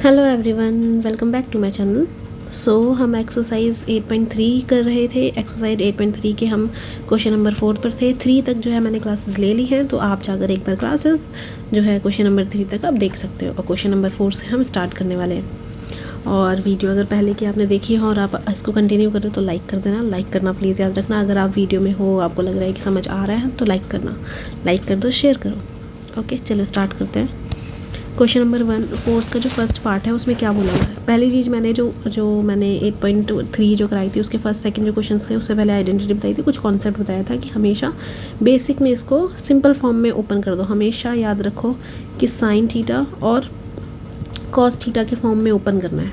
Hello everyone, welcome back to my channel. हम exercise 8.3 कर रहे थे। एक्सरसाइज 8.3 के हम क्वेश्चन नंबर 4 पर थे। 3 तक जो है मैंने क्लासेस ले ली हैं, तो आप जाकर एक बार क्लासेस जो है क्वेश्चन नंबर 3 तक आप देख सकते हो। और क्वेश्चन नंबर 4 से हम स्टार्ट करने वाले हैं। और वीडियो अगर पहले की आपने देखी हो और आप इसको कंटिन्यू कर रहे हो तो लाइक कर देना। लाइक करना प्लीज़ याद रखना। अगर आप वीडियो में हो, आपको लग रहा है कि समझ आ रहा है तो लाइक करना, लाइक कर दो, शेयर करो। ओके, चलो स्टार्ट करते हैं। क्वेश्चन नंबर 4 का जो फर्स्ट पार्ट है उसमें क्या बोला हुआ है। पहली चीज़ मैंने जो मैंने 8.3 जो कराई थी उसके फर्स्ट सेकंड जो क्वेश्चन थे उससे पहले आइडेंटिटी बताई थी, कुछ कॉन्सेप्ट बताया था कि हमेशा बेसिक में इसको सिंपल फॉर्म में ओपन कर दो। हमेशा याद रखो कि साइन थीटा और कॉस थीटा के फॉर्म में ओपन करना है।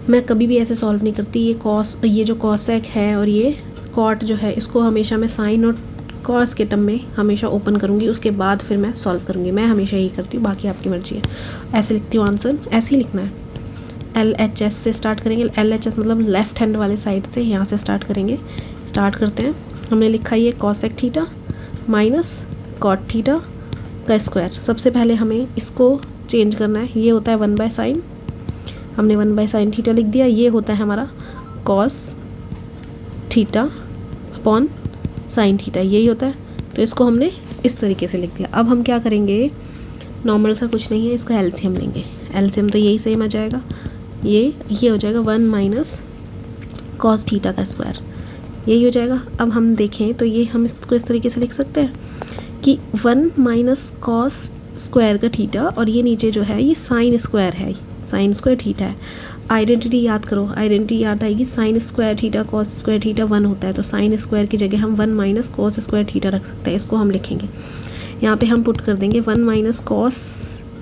मैं कभी भी ऐसे सॉल्व नहीं करती। ये जो कॉसेक है और ये कॉट जो है, इसको हमेशा मैं साइन और कॉस के टर्म में हमेशा ओपन करूँगी, उसके बाद फिर मैं सॉल्व करूँगी। मैं हमेशा यही करती हूँ, बाकी आपकी मर्जी है। ऐसे लिखती हूँ आंसर, ऐसे ही लिखना है। LHS से स्टार्ट करेंगे। LHS मतलब लेफ्ट हैंड वाले साइड से, यहाँ से स्टार्ट करेंगे। स्टार्ट करते हैं। हमने लिखा ये cosec theta minus cot theta का स्क्वायर। सबसे पहले हमें इसको चेंज करना है। ये होता है 1/sin, हमने 1/sin थीटा लिख दिया। ये होता है हमारा cos theta upon sine theta, यही होता है। तो इसको हमने इस तरीके से लिख दिया। अब हम क्या करेंगे, नॉर्मल सा कुछ नहीं है, इसका एलसीएम लेंगे। एलसीएम तो यही सेम आ जाएगा, ये हो जाएगा 1 माइनस कॉस थीटा का स्क्वायर, यही हो जाएगा। अब हम देखें तो ये हम इसको इस तरीके से लिख सकते हैं कि 1 माइनस कॉस स्क्वायर का थीटा, और ये नीचे जो है ये साइन स्क्वायर है, साइन स्क्वायर थीटा है। आइडेंटिटी याद करो, आइडेंटिटी याद आएगी। Sine square theta cos square theta 1 होता है, तो साइन स्क्वायर की जगह हम 1 माइनस कॉस स्क्वायर थीटा रख सकते हैं। इसको हम लिखेंगे, यहाँ पे हम पुट कर देंगे 1 minus cos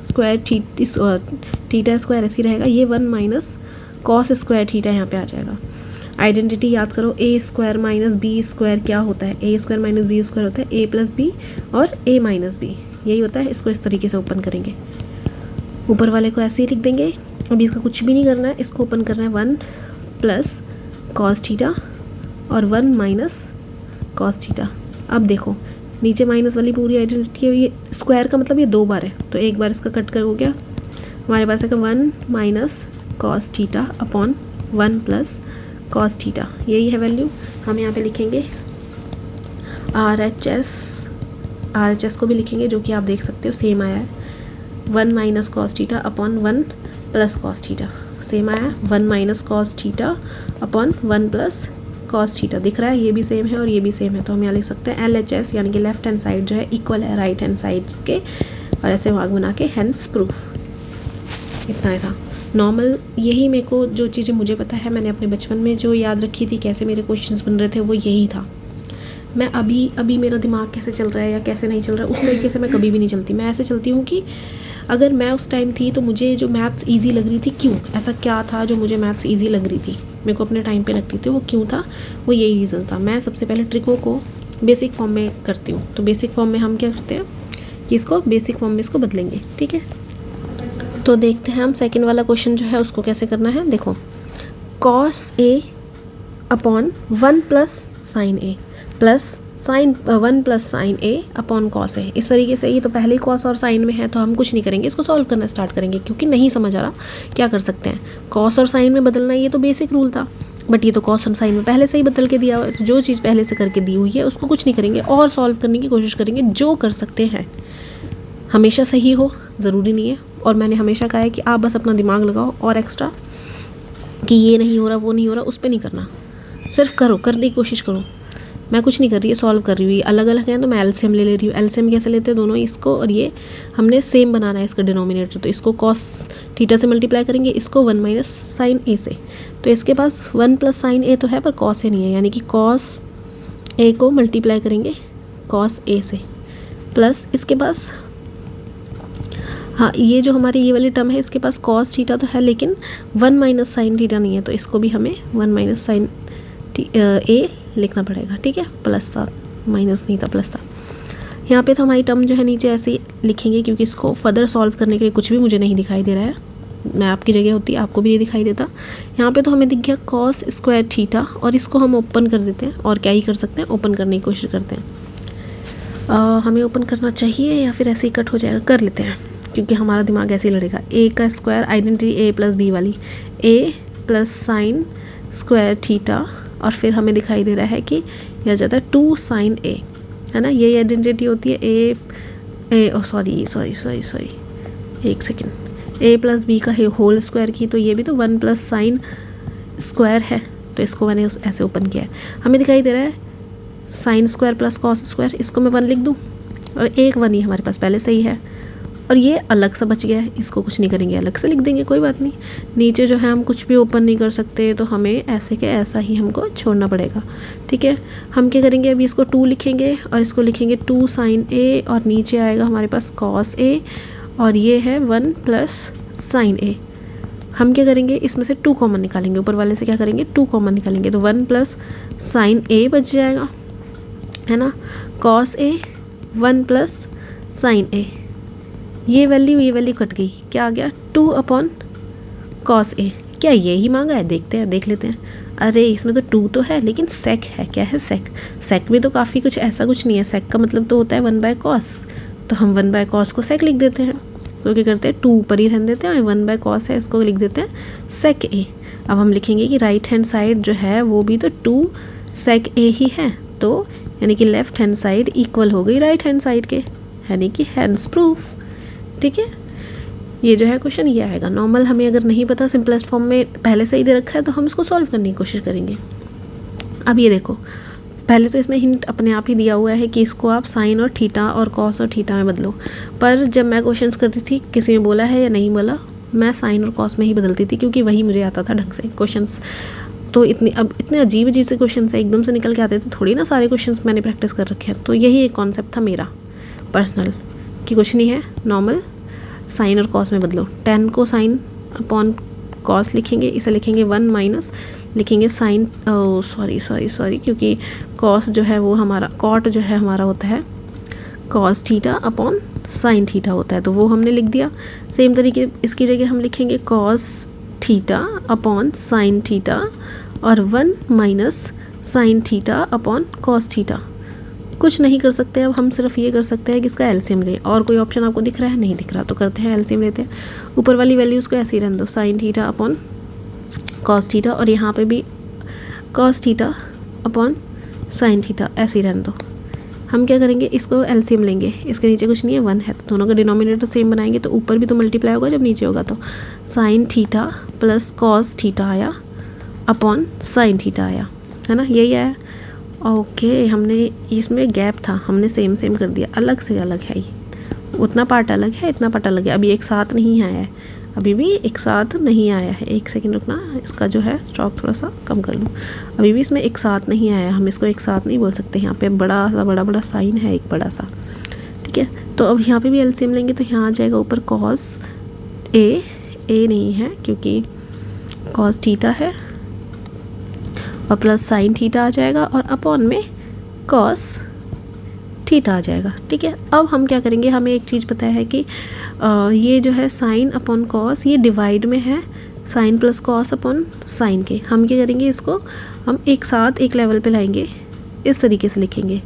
square theta square ऐसी रहेगा। ये 1 माइनस कॉस स्क्वायर थीटा यहाँ पे आ जाएगा। आइडेंटिटी याद करो, ए स्क्वायर माइनस बी स्क्वायर क्या होता है, ए स्क्वायर माइनस बी स्क्वायर होता है ए प्लस बी और ए माइनस बी, यही होता है। इसको इस तरीके से ओपन करेंगे, ऊपर वाले को ऐसे ही लिख देंगे। अभी इसका कुछ भी नहीं करना है, इसको ओपन करना है 1 प्लस कॉस थीटा और 1 माइनस कॉस थीटा। अब देखो नीचे माइनस वाली पूरी आइडेंटिटी है, ये स्क्वायर का मतलब ये 2 बार है, तो एक बार इसका कट कर हो गया। हमारे पास है 1 minus cos theta upon 1 plus cos theta, यही है वैल्यू। हम यहाँ पे लिखेंगे RHS को भी लिखेंगे, जो कि आप देख सकते हो सेम आया है। 1 minus cos theta upon 1 plus cos theta, same आया। 1 minus cos theta upon 1 plus cos theta दिख रहा है, ये भी सेम है और ये भी सेम है। तो हम यहाँ लिख सकते हैं LHS यानी कि लेफ्ट हैंड साइड जो है इक्वल है राइट हैंड साइड के, और ऐसे भाग बना के हैंस प्रूफ। इतना ही था नॉर्मल। यही मेरे को जो चीज़ें मुझे पता है, मैंने अपने बचपन में जो याद रखी थी, कैसे मेरे क्वेश्चंस बन रहे थे, वो यही था। मैं अभी मेरा दिमाग कैसे चल रहा है या कैसे नहीं चल रहा है, उस तरीके से मैं कभी भी नहीं चलती। मैं ऐसे चलती हूँ कि अगर मैं उस टाइम थी तो मुझे जो मैथ्स इजी लग रही थी, क्यों, ऐसा क्या था जो मुझे मैथ्स इजी लग रही थी, मेरे को अपने टाइम पे लगती थी, वो क्यों था, वो यही रीज़न था। मैं सबसे पहले ट्रिकों को बेसिक फॉर्म में करती हूँ। तो बेसिक फॉर्म में हम क्या करते हैं कि इसको बेसिक फॉर्म में इसको बदलेंगे, ठीक है। तो देखते हैं हम सेकेंड वाला क्वेश्चन जो है उसको कैसे करना है। देखो cos A upon 1 plus sign A plus 1 plus sign A upon cos A, इस तरीके से। ये तो पहले ही कॉस और साइन में है, तो हम कुछ नहीं करेंगे, इसको सॉल्व करना स्टार्ट करेंगे। क्योंकि नहीं समझ आ रहा क्या कर सकते हैं, कॉस और साइन में बदलना, ये तो बेसिक रूल था। बट ये तो कॉस और साइन में पहले से ही बदल के दिया हुआ है, तो जो चीज़ पहले से करके दी हुई है उसको कुछ नहीं करेंगे और सॉल्व करने की कोशिश करेंगे। जो कर सकते हैं, हमेशा सही हो ज़रूरी नहीं है। और मैंने हमेशा कहा है कि आप बस अपना दिमाग लगाओ, और एक्स्ट्रा कि ये नहीं हो रहा वो नहीं हो रहा उस पर नहीं करना, सिर्फ करो, करने की कोशिश करो। मैं कुछ नहीं कर रही है, सॉल्व कर रही हूँ। ये अलग अलग हैं तो मैं एलसीएम ले रही हूँ। एलसीएम कैसे लेते हैं, दोनों इसको और ये हमने सेम बनाना है इसका डिनोमिनेटर। तो इसको कॉस थीटा से मल्टीप्लाई करेंगे, इसको 1 माइनस साइन ए से। तो इसके पास 1 प्लस साइन ए तो है पर कॉस ए नहीं है, यानी कि कॉस ए को मल्टीप्लाई करेंगे कॉस ए से, प्लस इसके पास, हाँ ये जो हमारी ये वाली टर्म है इसके पास कॉस थीटा तो है लेकिन 1 माइनस साइन थीटा नहीं है, तो इसको भी हमें 1 माइनस साइन ए लिखना पड़ेगा, ठीक है। प्लस था, माइनस नहीं था, प्लस था। यहाँ पे तो हमारी टर्म जो है नीचे ऐसे ही लिखेंगे, क्योंकि इसको फर्दर सॉल्व करने के लिए कुछ भी मुझे नहीं दिखाई दे रहा है। मैं आपकी जगह होती आपको भी नहीं दिखाई देता। यहाँ पे तो हमें दिख गया कॉस स्क्वायर थीटा, और इसको हम ओपन कर देते हैं। और क्या ही कर सकते हैं, ओपन करने की कोशिश करते हैं। हमें ओपन करना चाहिए या फिर ऐसे ही कट हो जाएगा, कर लेते हैं। क्योंकि हमारा दिमाग ऐसे ही लड़ेगा। ए का square identity a plus B वाली, ए प्लस साइन स्क्वायर थीटा, और फिर हमें दिखाई दे रहा है कि यह जाता है 2 साइन ए, है ना। यही आइडेंटिटी होती है सॉरी एक सेकेंड, ए प्लस बी का होल स्क्वायर की, तो ये भी तो 1 प्लस साइन स्क्वायर है, तो इसको मैंने ऐसे ओपन किया है। हमें दिखाई दे रहा है sine square plus cos square, इसको मैं 1 लिख दूँ, और एक 1 ही हमारे पास पहले से ही है, और ये अलग सा बच गया है, इसको कुछ नहीं करेंगे, अलग से लिख देंगे, कोई बात नहीं। नीचे जो है हम कुछ भी ओपन नहीं कर सकते, तो हमें ऐसे के ऐसा ही हमको छोड़ना पड़ेगा, ठीक है। हम क्या करेंगे, अभी इसको 2 लिखेंगे और इसको लिखेंगे 2 साइन ए, और नीचे आएगा हमारे पास कॉस ए, और ये है 1 प्लस साइन ए। हम क्या करेंगे, इसमें से 2 कॉमन निकालेंगे, ऊपर वाले से क्या करेंगे 2 कॉमन निकालेंगे, तो 1 प्लस साइन ए बच जाएगा, है ना। कॉस ए 1 प्लस साइन ए, ये वैल्यू कट गई, क्या आ गया 2 अपॉन कॉस ए। क्या यही मांगा है, देखते हैं, देख लेते हैं। अरे इसमें तो 2 तो है, लेकिन सेक है, क्या है सेक में तो काफ़ी कुछ ऐसा कुछ नहीं है। सेक का मतलब तो होता है 1 बाय कॉस, तो हम 1 बाय कॉस को सेक लिख देते हैं। तो क्या करते हैं 2 ऊपर ही रहने देते हैं, और 1 बाय कॉस है इसको लिख देते हैं सेक ए। अब हम लिखेंगे कि राइट हैंड साइड जो है वो भी तो 2 सेक ए ही है, तो यानी कि लेफ्ट हैंड साइड इक्वल हो गई राइट हैंड साइड के, यानी कि हैंड्स प्रूफ, ठीक है। ये जो है क्वेश्चन ये आएगा। नॉर्मल हमें अगर नहीं पता, सिंपलेस्ट फॉर्म में पहले से ही दे रखा है, तो हम इसको सॉल्व करने की कोशिश करेंगे। अब ये देखो, पहले तो इसमें हिंट अपने आप ही दिया हुआ है कि इसको आप साइन और थीटा और कॉस और थीटा में बदलो, पर जब मैं क्वेश्चंस करती थी, किसी ने बोला है या नहीं बोला, मैं साइन और कॉस में ही बदलती थी, क्योंकि वही मुझे आता था ढंग से। क्वेश्चंस तो इतने अजीब से क्वेश्चन है, एकदम से निकल के आते थे थोड़ी ना, सारे क्वेश्चंस मैंने प्रैक्टिस कर रखे हैं। तो यही एक कॉन्सेप्ट था मेरा पर्सनल, कि कुछ नहीं है, नॉर्मल साइन और कॉस में बदलो। 10 को साइन अपॉन कॉस लिखेंगे, इसे लिखेंगे 1 माइनस लिखेंगे साइन, सॉरी क्योंकि कॉस जो है वो हमारा, कॉट जो है हमारा होता है cos theta upon sine theta होता है, तो वो हमने लिख दिया। सेम तरीके इसकी जगह हम लिखेंगे cos theta upon sine theta, और 1 minus sine theta upon cos theta. कुछ नहीं कर सकते, अब हम सिर्फ ये कर सकते हैं कि इसका एलसीएम लें। और कोई ऑप्शन आपको दिख रहा है, नहीं दिख रहा, तो करते हैं एलसीएम लेते हैं। ऊपर वाली वैल्यूज़ को ऐसे ही रहने दो, sine theta upon cos theta, और यहाँ पे भी cos theta upon sine theta ऐसे ही रहने दो। हम क्या करेंगे, इसको एलसीएम लेंगे, इसके नीचे कुछ नहीं है 1 है, तो दोनों का डिनोमिनेटर सेम बनाएंगे, तो ऊपर भी तो मल्टीप्लाई होगा जब नीचे होगा, तो sine theta plus cos theta आया अपॉन साइन थीटा आया, है ना, यही आया। ओके, हमने इसमें गैप था, हमने सेम कर दिया, अलग से अलग है ये, उतना पार्ट अलग है, इतना पार्ट अलग है। अभी एक साथ नहीं आया है, अभी भी एक साथ नहीं आया है। एक सेकंड रुकना, इसका जो है स्टॉक थोड़ा सा कम कर लूँ। अभी भी इसमें एक साथ नहीं आया, हम इसको एक साथ नहीं बोल सकते। यहाँ पे बड़ा साइन है, एक बड़ा सा, ठीक है। तो अब यहाँ पे भी एलसीएम लेंगे, तो यहाँ आ जाएगा ऊपर कॉस ए नहीं है क्योंकि कॉस थीटा है, और प्लस साइन थीटा आ जाएगा, और अपॉन में कॉस थीटा आ जाएगा, ठीक है। अब हम क्या करेंगे, हमें एक चीज़ पता है कि ये जो है साइन अपॉन कॉस, ये डिवाइड में है sine plus cos upon sine के। हम क्या करेंगे, इसको हम एक साथ एक लेवल पे लाएंगे, इस तरीके से लिखेंगे,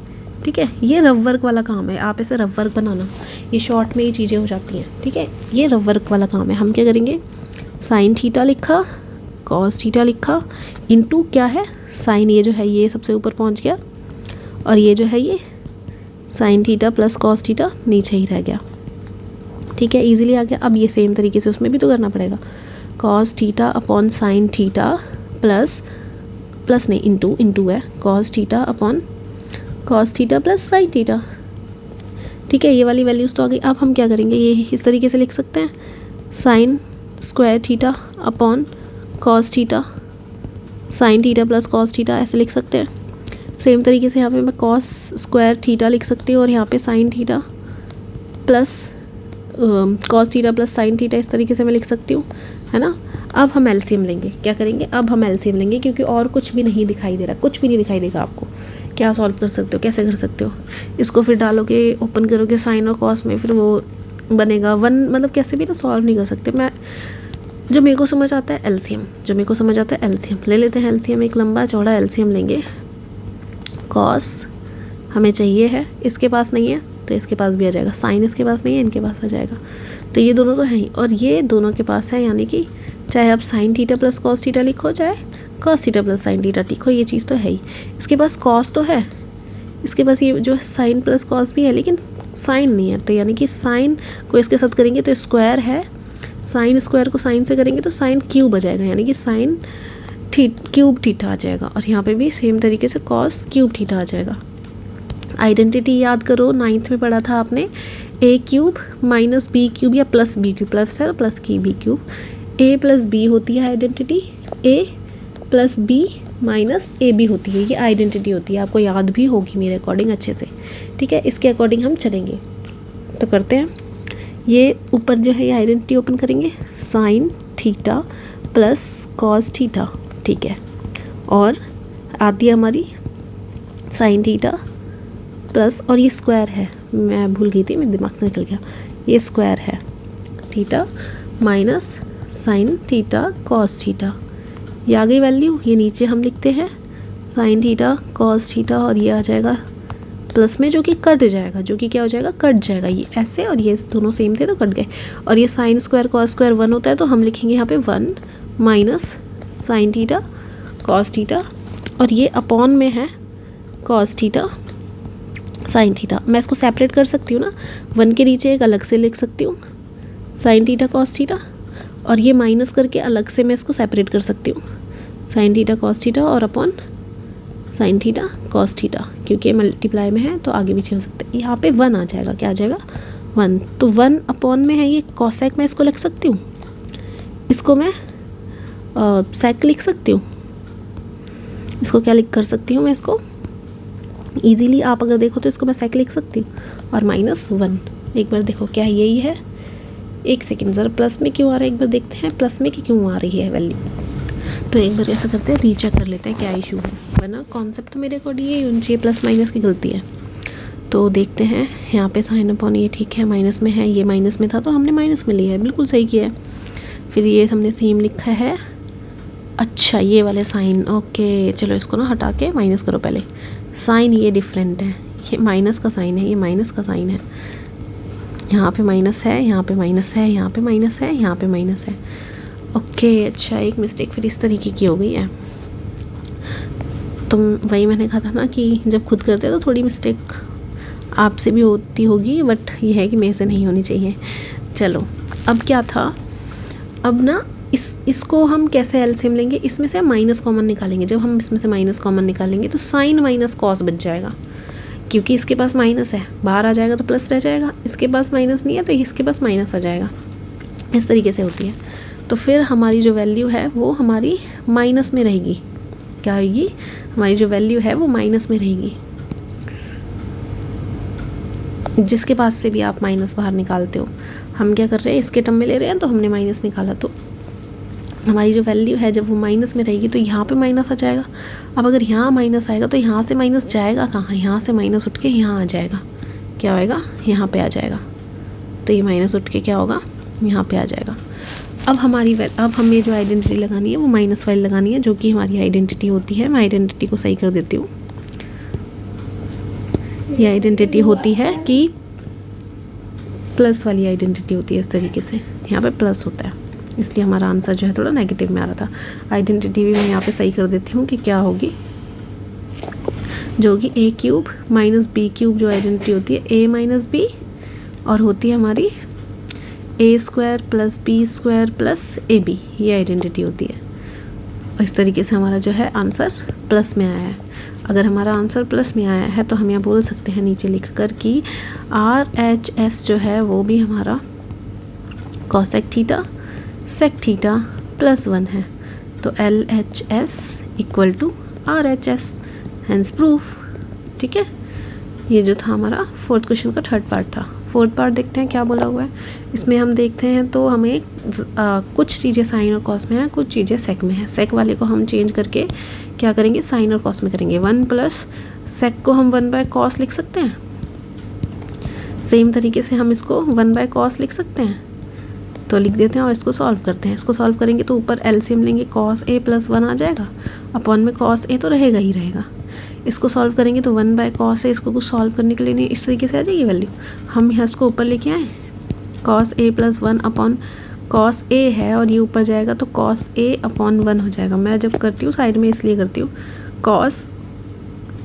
ठीक है। ये रफ वर्क वाला काम है, आप इसे रफ वर्क बनाना, ये शॉर्ट में ये चीज़ें हो जाती हैं, ठीक है। ये रफ वर्क वाला काम है। हम क्या करेंगे, साइन थीटा लिखा, कॉस थीटा लिखा, इनटू क्या है साइन, ये जो है ये सबसे ऊपर पहुंच गया, और ये जो है ये sine theta plus cos theta नीचे ही रह गया, ठीक है, इजीली आ गया। अब ये सेम तरीके से उसमें भी तो करना पड़ेगा, cos theta upon sine theta plus नहीं, इंटू है, cos theta upon cos theta plus sine theta, ठीक है। ये वाली वैल्यूज़ तो आ गई। अब हम क्या करेंगे, ये इस तरीके से लिख सकते हैं, sine square theta upon cos theta sine theta plus cos theta ऐसे लिख सकते हैं। सेम तरीके से यहाँ पे मैं कॉस स्क्वायर थीटा लिख सकती हूँ, और यहाँ पे sine theta plus cos theta plus sine theta इस तरीके से मैं लिख सकती हूँ, है ना। अब हम एलसीएम लेंगे, क्या करेंगे, अब हम एलसीएम लेंगे, क्योंकि और कुछ भी नहीं दिखाई दे रहा, कुछ भी नहीं दिखाई देगा आपको। क्या सॉल्व कर सकते हो, कैसे कर सकते हो, इसको फिर डालोगे, ओपन करोगे साइन और कॉस में, फिर वो बनेगा 1, मतलब कैसे भी ना सॉल्व नहीं कर सकते। जो मेरे को समझ आता है एलसीएम ले लेते हैं। एलसीएम एक लंबा चौड़ा एलसीएम लेंगे। कॉस हमें चाहिए है, इसके पास नहीं है तो इसके पास भी आ जाएगा, साइन इसके पास नहीं है, इनके पास आ जाएगा, तो ये दोनों तो हैं ही, और ये दोनों के पास है, यानी कि चाहे आप sine theta plus cos theta लिखो, चाहे cos theta plus sine theta लिखो, ये चीज़ तो है ही। इसके पास कॉस तो है, इसके पास ये जो साइन प्लस कॉस भी है, लेकिन साइन नहीं है। तो यानी कि साइन को इसके साथ करेंगे तो स्क्वायर है, साइन स्क्वायर को साइन से करेंगे तो साइन क्यूब आ जाएगा, यानी कि साइन क्यूब थीटा आ जाएगा। और यहाँ पे भी सेम तरीके से कॉस क्यूब थीटा आ जाएगा। आइडेंटिटी याद करो, 9th में पढ़ा था आपने, a cube minus b cube या प्लस बी क्यूब, प्लस है प्लस की b cube, a plus b होती है identity, a plus b minus a b होती है, ये आइडेंटिटी होती है। आपको याद भी होगी मेरे अकॉर्डिंग अच्छे से, ठीक है। इसके अकॉर्डिंग हम चलेंगे, तो करते हैं। ये ऊपर जो है ये आइडेंटिटी ओपन करेंगे, sine theta plus cos theta, ठीक है। और आती है हमारी साइन थीटा प्लस, और ये स्क्वायर है, मैं भूल गई थी, मेरे दिमाग से निकल गया, ये स्क्वायर है, theta minus sine theta cos theta, ये आ गई वैल्यू। ये नीचे हम लिखते हैं साइन थीटा कॉस थीटा, और ये आ जाएगा प्लस में, जो कि कट जाएगा, जो कि क्या हो जाएगा, कट जाएगा। ये ऐसे और ये दोनों सेम थे तो कट गए। और ये साइन स्क्वायर कॉस स्क्वायर 1 होता है, तो हम लिखेंगे यहाँ पे 1 minus sine theta cos theta, और ये अपॉन में है कॉस थीटा साइन थीटा। मैं इसको सेपरेट कर सकती हूँ ना, 1 के नीचे एक अलग से लिख सकती हूँ साइन थीटा कॉस थीटा, और ये माइनस करके अलग से मैं इसको सेपरेट कर सकती हूँ साइन थीटा कॉस थीटा और upon sine theta cos theta, क्योंकि मल्टीप्लाई में है तो आगे पीछे हो सकते हैं। यहाँ पे 1 आ जाएगा, क्या आ जाएगा 1, तो 1 अपॉन में है ये कॉसेक, मैं इसको लिख सकती हूँ, इसको मैं सेक लिख सकती हूँ, इसको क्या लिख कर सकती हूँ मैं, इसको ईजीली आप अगर देखो तो इसको मैं सेक लिख सकती हूँ, और माइनस 1। एक बार देखो क्या यही है, एक सेकेंड, ज़रा प्लस में क्यों आ रहा है, एक बार देखते हैं प्लस में कि क्यों आ रही है वैल्यू। तो एक बार ऐसा करते हैं, रीचेक कर लेते हैं क्या इशू है, वरना कॉन्सेप्ट तो मेरे अकॉर्डिंग ये प्लस माइनस की गलती है। तो देखते हैं, यहाँ पे साइन अपॉन ये ठीक है, माइनस में है, ये माइनस में था तो हमने माइनस में लिया है, बिल्कुल सही किया है। फिर ये हमने सेम लिखा है, अच्छा ये वाले साइन, ओके चलो इसको ना हटा के माइनस करो पहले। साइन ये डिफरेंट है, ये माइनस का साइन है, ये माइनस का साइन है, यहाँ पे माइनस है, यहाँ पे माइनस है, यहाँ पे माइनस है, यहाँ पे माइनस है, ओके। अच्छा एक मिस्टेक फिर इस तरीके की हो गई है। तो वही मैंने कहा था ना कि जब खुद करते हैं तो थोड़ी मिस्टेक आपसे भी होती होगी, बट ये है कि मेरे से नहीं होनी चाहिए। चलो अब क्या था, अब ना इसको हम कैसे एलसीएम लेंगे, इसमें से माइनस कॉमन निकालेंगे। जब हम इसमें से माइनस कॉमन निकालेंगे तो साइन माइनस कॉस बच जाएगा, क्योंकि इसके पास माइनस है, बाहर आ जाएगा तो प्लस रह जाएगा, इसके पास माइनस नहीं है तो इसके पास माइनस आ जाएगा, इस तरीके से होती है। तो फिर हमारी जो वैल्यू है वो हमारी माइनस में रहेगी, क्या होगी, हमारी जो वैल्यू है वो माइनस में रहेगी। जिसके पास से भी आप माइनस बाहर निकालते हो, हम क्या कर रहे हैं, इसके टर्म में ले रहे हैं तो हमने माइनस निकाला, तो हमारी जो वैल्यू है जब वो माइनस में रहेगी तो यहाँ पे माइनस आ जाएगा। अब अगर यहाँ माइनस आएगा तो यहाँ से माइनस जाएगा कहाँ, यहाँ से माइनस उठ के यहाँ आ जाएगा, क्या होएगा, यहाँ पे आ जाएगा। तो ये माइनस उठ के क्या होगा, यहाँ पे आ जाएगा। अब हमें जो आइडेंटिटी लगानी है वो माइनस वाली लगानी है, जो कि हमारी आइडेंटिटी होती है। मैं आइडेंटिटी को सही कर देती हूँ। ये आइडेंटिटी होती है कि प्लस वाली आइडेंटिटी होती है, इस तरीके से यहाँ पे प्लस होता है, इसलिए हमारा आंसर जो है थोड़ा नेगेटिव में आ रहा था। आइडेंटिटी भी मैं यहाँ पे सही कर देती हूँ कि क्या होगी, जो होगी a cube minus b cube, जो आइडेंटिटी होती है ए माइनस बी, और होती है हमारी a square plus b square plus a b, ये आइडेंटिटी होती है। और इस तरीके से हमारा जो है आंसर प्लस में आया है। अगर हमारा आंसर प्लस में आया है तो हम यहाँ बोल सकते हैं नीचे लिख कर कि RHS जो है वो भी हमारा cosec theta sec theta plus 1 है, तो LHS equal to RHS, hence proof. ठीक है, ये जो था हमारा फोर्थ क्वेश्चन का थर्ड पार्ट था। फोर्थ पार्ट देखते हैं क्या बोला हुआ है। इसमें हम देखते हैं तो हमें कुछ चीज़ें साइन और कॉस में हैं, कुछ चीज़ें सेक में हैं। सेक वाले को हम चेंज करके क्या करेंगे, साइन और कॉस में करेंगे। 1 प्लस सेक को हम 1 बाय कॉस लिख सकते हैं, सेम तरीके से हम इसको 1 बाय कॉस लिख सकते हैं, तो लिख देते हैं और इसको सॉल्व करते हैं। इसको सॉल्व करेंगे तो ऊपर एलसीएम लेंगे, कॉस ए प्लस 1 आ जाएगा, अपॉन में कॉस ए तो रहेगा ही रहेगा। इसको सॉल्व करेंगे तो 1 बाय कॉस है, इसको कुछ सॉल्व करने के लिए नहीं, इस तरीके से आ जाएगी वैल्यू। हम यहाँ इसको ऊपर लेके आए, cos A plus 1 upon cos A है और ये ऊपर जाएगा तो कॉस ए अपॉन 1 हो जाएगा। मैं जब करती हूँ साइड में इसलिए करती हूँ, कॉस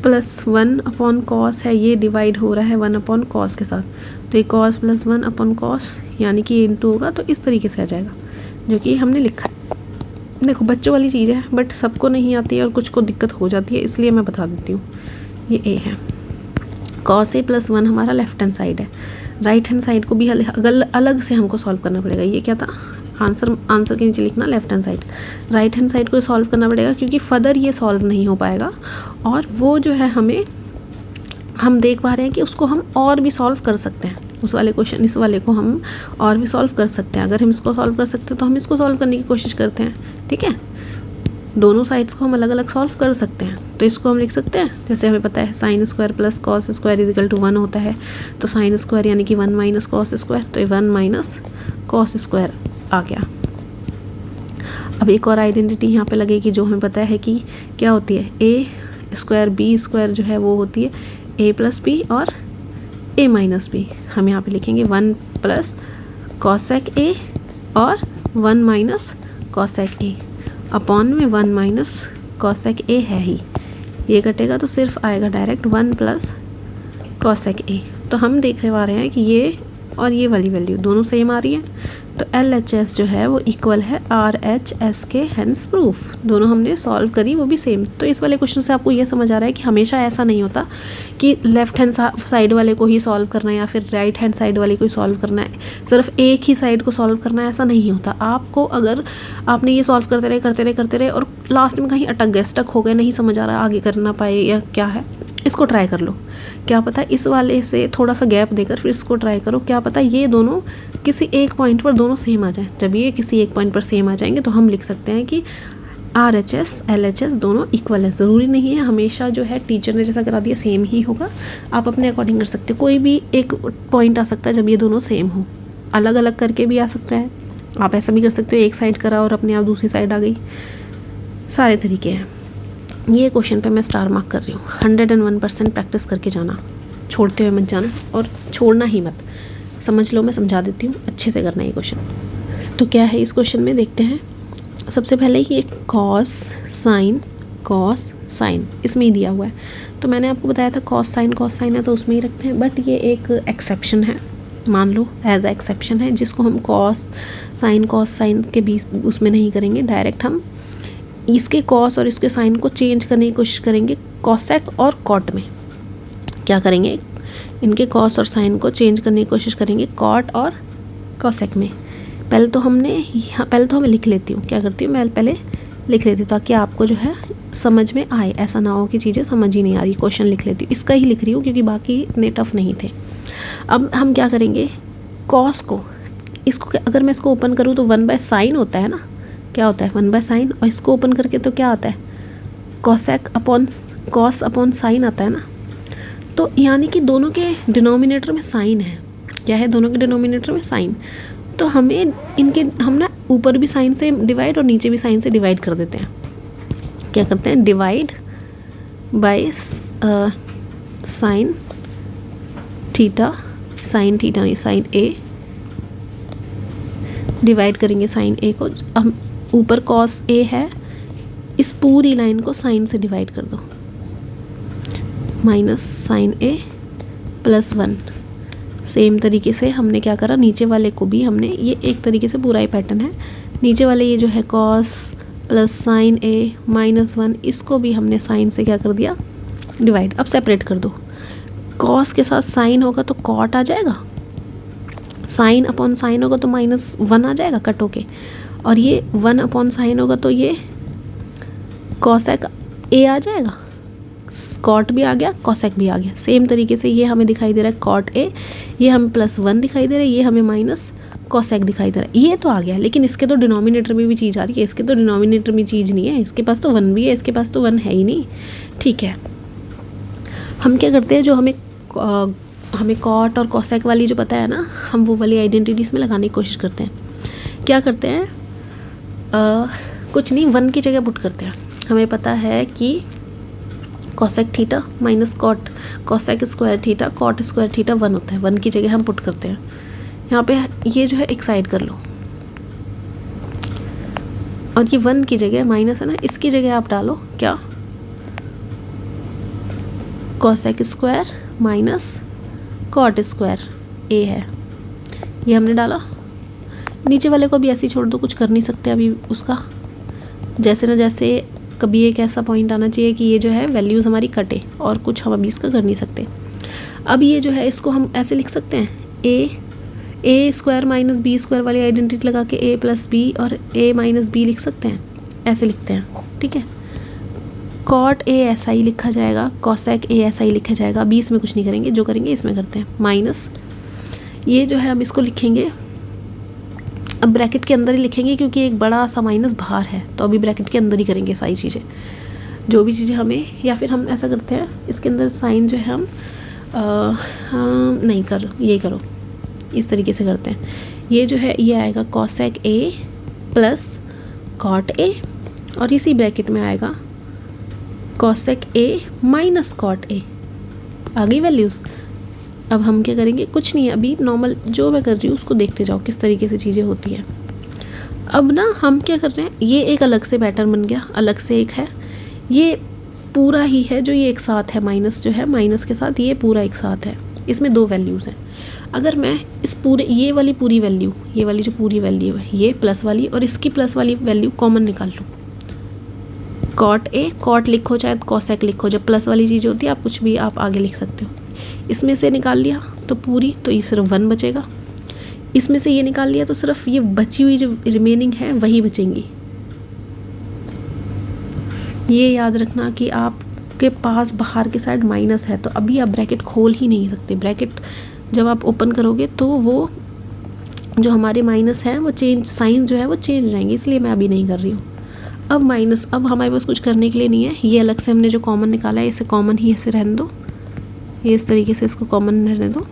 प्लस 1 अपॉन कॉस है, ये डिवाइड हो रहा है 1 अपॉन कॉस के साथ, तो ये कॉस प्लस 1 अपॉन कॉस यानी कि इंटू होगा, तो इस तरीके से आ जाएगा जो कि हमने लिखा है। देखो बच्चों वाली चीज़ है बट सबको नहीं आती है और कुछ को दिक्कत हो जाती है, इसलिए मैं बता देती हूँ। ये ए है, कॉस ए प्लस 1 हमारा लेफ्ट हैंड साइड है। राइट हैंड साइड को भी अलग से हमको सॉल्व करना पड़ेगा। ये क्या था, आंसर के नीचे लिखना left hand side, right hand side को सॉल्व करना पड़ेगा क्योंकि फर्दर ये सॉल्व नहीं हो पाएगा। और वो जो है हम देख पा रहे हैं कि उसको हम और भी सॉल्व कर सकते हैं, उस वाले क्वेश्चन इस वाले को हम और भी सॉल्व कर सकते हैं। अगर हम इसको सॉल्व कर सकते हैं तो हम इसको सॉल्व करने की कोशिश करते हैं, ठीक है। दोनों साइड्स को हम अलग अलग सॉल्व कर सकते हैं, तो इसको हम लिख सकते हैं, जैसे हमें पता है sine square plus cos square equal to 1 होता है, तो साइन स्क्वायर यानी कि 1 माइनस कॉस स्क्वायर, तो ये 1 माइनस कॉस स्क्वायर आ गया। अब एक और आइडेंटिटी यहाँ पे लगेगी जो हमें पता है कि क्या होती है, ए स्क्वायर बी स्क्वायर जो है वो होती है ए प्लस बी और ए माइनस बी। हम यहाँ पे लिखेंगे 1 प्लस कॉसेक ए और 1 माइनस कॉसेक ए अपॉन में 1 माइनस कॉसेक ए है ही, ये कटेगा तो सिर्फ आएगा डायरेक्ट 1 प्लस कॉसेक ए। तो हम देख रहे हैं कि ये और ये वाली वैल्यू दोनों सेम आ रही है, तो LHS जो है वो इक्वल है RHS के, हेंस प्रूफ। दोनों हमने सॉल्व करी वो भी सेम। तो इस वाले क्वेश्चन से आपको ये समझ आ रहा है कि हमेशा ऐसा नहीं होता कि लेफ्ट हैंड साइड वाले को ही सॉल्व करना है या फिर राइट हैंड साइड वाले को ही सॉल्व करना है, सिर्फ एक ही साइड को सॉल्व करना है, ऐसा नहीं होता। आपको अगर आपने ये सॉल्व करते रहे और लास्ट में कहीं अटक गए, स्टक हो गए, नहीं समझ आ रहा आगे करना पाए या क्या है, इसको ट्राई कर लो। क्या पता इस वाले से थोड़ा सा गैप देकर फिर इसको ट्राई करो, क्या पता ये दोनों किसी एक पॉइंट पर दोनों सेम आ जाए। जब ये किसी एक पॉइंट पर सेम आ जाएंगे तो हम लिख सकते हैं कि RHS LHS दोनों इक्वल है। ज़रूरी नहीं है हमेशा जो है टीचर ने जैसा करा दिया सेम ही होगा, आप अपने अकॉर्डिंग कर सकते हो। कोई भी एक पॉइंट आ सकता है जब ये दोनों सेम हो, अलग अलग करके भी आ सकता है। आप ऐसा भी कर सकते हो एक साइड करा और अपने आप दूसरी साइड आ गई, सारे तरीके हैं। ये क्वेश्चन पे मैं स्टार मार्क कर रही हूँ। 101% प्रैक्टिस करके जाना, छोड़ते हुए मत जाना और छोड़ना ही मत। समझ लो, मैं समझा देती हूँ, अच्छे से करना है ये क्वेश्चन। तो क्या है इस क्वेश्चन में, देखते हैं। सबसे पहले ये कॉस साइन इसमें ही दिया हुआ है, तो मैंने आपको बताया था कॉस साइन है तो उसमें ही रखते हैं। बट ये एक एक्सेप्शन है, मान लो एज अ एक्सेप्शन है, जिसको हम कॉस साइन के बीच उसमें नहीं करेंगे। डायरेक्ट हम इसके कॉस और इसके साइन को चेंज करने की कोशिश करेंगे कोसेक और कॉट में। क्या करेंगे, इनके कॉस और साइन को चेंज करने की कोशिश करेंगे कॉट और कोसेक में। पहले तो मैं लिख लेती हूँ, क्या करती हूँ मैं पहले लिख लेती हूँ ताकि आपको जो है समझ में आए, ऐसा ना हो कि चीज़ें समझ ही नहीं आ रही। क्वेश्चन लिख लेती हूँ, इसका ही लिख रही हूँ क्योंकि बाकी इतने टफ नहीं थे। अब हम क्या करेंगे, कॉस को इसको अगर मैं इसको ओपन करूँ तो 1/sin होता है ना, क्या होता है 1/sin, और इसको ओपन करके तो क्या आता है कॉस अपॉन साइन आता है ना। तो यानी कि दोनों के डिनोमिनेटर में साइन है। क्या है, दोनों के डिनोमिनेटर में साइन। तो हम ना ऊपर भी साइन से डिवाइड और नीचे भी साइन से डिवाइड कर देते हैं। क्या करते हैं, डिवाइड बाय साइन थीटा नहीं साइन ए, डिवाइड करेंगे साइन ए को। हम ऊपर कॉस ए है, इस पूरी लाइन को साइन से डिवाइड कर दो, माइनस साइन ए प्लस 1। सेम तरीके से हमने क्या करा, नीचे वाले को भी हमने, ये एक तरीके से पूरा ही पैटर्न है। नीचे वाले ये जो है कॉस प्लस साइन ए माइनस 1, इसको भी हमने साइन से क्या कर दिया, डिवाइड। अब सेपरेट कर दो, कॉस के साथ साइन होगा तो कॉट आ जाएगा, साइन अपॉन साइन होगा तो -1 आ जाएगा कट होके, और ये 1 अपॉन साइन होगा तो ये कॉसेक ए आ जाएगा, कॉट भी आ गया, कॉसेक भी आ गया। सेम तरीके से ये हमें दिखाई दे रहा है कॉट ए, ये हमें +1 दिखाई दे रहा है, ये हमें माइनस कॉसेक दिखाई दे रहा है। ये तो आ गया, लेकिन इसके तो डिनोमिनेटर में भी चीज़ आ रही है, इसके तो डिनोमिनेटर में चीज़ नहीं है, इसके पास तो 1 भी है, इसके पास तो 1 है ही नहीं। ठीक है, हम क्या करते हैं, जो हमें कॉट और कॉसेक वाली जो पता है ना, हम वो वाली आइडेंटिटीज़ में लगाने की कोशिश करते हैं। क्या करते हैं, कुछ नहीं, 1 की जगह पुट करते हैं। हमें पता है कि cosec theta minus cosec square theta cot square theta 1 होता है, 1 की जगह हम पुट करते हैं। यहाँ पे ये जो है एक साइड कर लो, और ये 1 की जगह माइनस है ना, इसकी जगह आप डालो क्या, cosec square minus cot square a है, ये हमने डाला। नीचे वाले को भी ऐसे ही छोड़ दो, कुछ कर नहीं सकते अभी उसका, जैसे ना जैसे कभी एक ऐसा पॉइंट आना चाहिए कि ये जो है वैल्यूज़ हमारी कटे, और कुछ हम अभी इसका कर नहीं सकते। अब ये जो है इसको हम ऐसे लिख सकते हैं, ए स्क्वायर माइनस बी स्क्वायर वाली आइडेंटिटी लगा के ए प्लस बी और ए माइनस बी लिख सकते हैं, ऐसे लिखते हैं, ठीक है। कॉट ए ऐसा ही लिखा जाएगा, कॉसेक ए ऐसा ही लिखा जाएगा, अभी इसमें कुछ नहीं करेंगे, जो करेंगे इसमें करते हैं। माइनस ये जो है हम इसको लिखेंगे, अब ब्रैकेट के अंदर ही लिखेंगे क्योंकि एक बड़ा सा माइनस बाहर है, तो अभी ब्रैकेट के अंदर ही करेंगे सारी चीज़ें, जो भी चीज़ें हमें, या फिर हम ऐसा करते हैं इसके अंदर साइन जो है हम नहीं कर, ये करो, इस तरीके से करते हैं। ये जो है ये आएगा cosec a plus cot a, और इसी ब्रैकेट में आएगा cosec a minus cot a. आ गई वैल्यूज़। अब हम क्या करेंगे, कुछ नहीं है, अभी नॉर्मल जो मैं कर रही हूँ उसको देखते जाओ किस तरीके से चीज़ें होती हैं। अब ना हम क्या कर रहे हैं, ये एक अलग से पैटर्न बन गया, अलग से एक है, ये पूरा ही है जो ये एक साथ है, माइनस जो है माइनस के साथ ये पूरा एक साथ है, इसमें 2 वैल्यूज़ हैं। अगर मैं इस पूरे ये वाली पूरी वैल्यू, ये वाली जो पूरी वैल्यू है, ये प्लस वाली और इसकी प्लस वाली वैल्यू कॉमन निकाल लूँ, कॉट ए, कॉट लिखो चाहे कॉसेक लिखो, जब प्लस वाली चीज़ होती है आप कुछ भी आप आगे लिख सकते हो। इसमें से निकाल लिया तो पूरी, तो ये सिर्फ 1 बचेगा, इसमें से ये निकाल लिया तो सिर्फ ये बची हुई जो रिमेनिंग है वही बचेंगी। ये याद रखना कि आपके पास बाहर के साइड माइनस है, तो अभी आप ब्रैकेट खोल ही नहीं सकते। ब्रैकेट जब आप ओपन करोगे तो वो जो हमारे माइनस हैं वो चेंज, साइन जो है वो चेंज हो जाएंगे, इसलिए मैं अभी नहीं कर रही हूँ। अब माइनस, अब हमारे पास कुछ करने के लिए नहीं है, ये अलग से हमने जो कॉमन निकाला है इसे कॉमन ही ऐसे रहने दो, ये इस तरीके से इसको कॉमन रहने दो।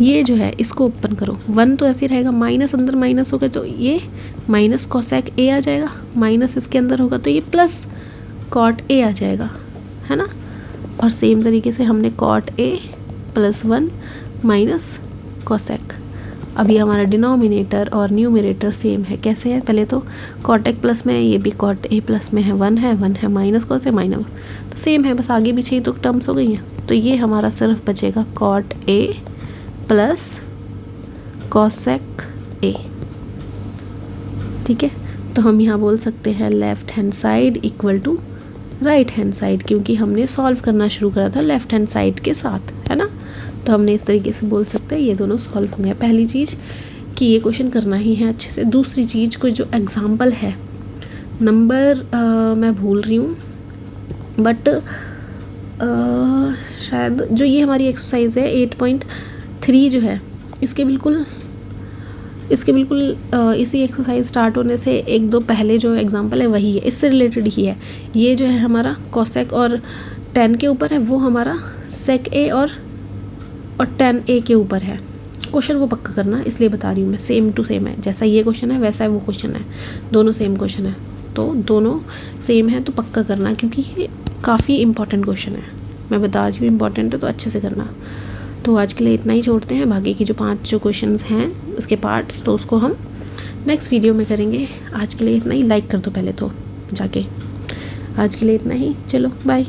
ये जो है इसको ओपन करो, 1 तो ऐसे ही रहेगा, माइनस अंदर माइनस होगा तो ये माइनस कॉसेक ए आ जाएगा, माइनस इसके अंदर होगा तो ये प्लस कॉट ए आ जाएगा, है ना। और सेम तरीके से हमने cot a plus 1 minus cosec. अभी हमारा डिनोमिनेटर और न्यूमरेटर सेम है, कैसे है, पहले तो कॉटेक प्लस में है, ये भी कॉट ए प्लस में है, 1 है माइनस कॉस है माइनस, तो सेम है, बस आगे पीछे ही तो टर्म्स हो गई हैं। तो ये हमारा सिर्फ बचेगा cot a plus cosec a, ठीक है। तो हम यहाँ बोल सकते हैं left hand side equal to right hand side, क्योंकि हमने सॉल्व करना शुरू करा था लेफ़्ट हैंड साइड के साथ, है ना। तो हमने इस तरीके से बोल सकते हैं ये दोनों सॉल्व होंगे। पहली चीज़ कि ये क्वेश्चन करना ही है अच्छे से। दूसरी चीज़ कोई जो एग्जाम्पल है, नंबर मैं भूल रही हूँ, बट शायद जो ये हमारी एक्सरसाइज है 8.3 जो है, इसके बिल्कुल इसी एक्सरसाइज स्टार्ट होने से 1-2 पहले जो एग्जांपल है वही है, इससे रिलेटेड ही है। ये जो है हमारा कॉसेक और tan के ऊपर है, वो हमारा सेक ए और tan ए के ऊपर है। क्वेश्चन को पक्का करना, इसलिए बता रही हूँ मैं, सेम टू सेम है, जैसा ये क्वेश्चन है वैसा वो क्वेश्चन है, दोनों सेम क्वेश्चन है, तो दोनों सेम है तो पक्का करना, क्योंकि ये काफ़ी इंपॉर्टेंट क्वेश्चन है, मैं बता रही हूँ इंपॉर्टेंट है, तो अच्छे से करना। तो आज के लिए इतना ही छोड़ते हैं, बाकी की जो 5 जो क्वेश्चंस हैं उसके पार्ट्स तो उसको हम नेक्स्ट वीडियो में करेंगे। आज के लिए इतना ही, लाइक कर दो पहले तो जाके। आज के लिए इतना ही, चलो बाय।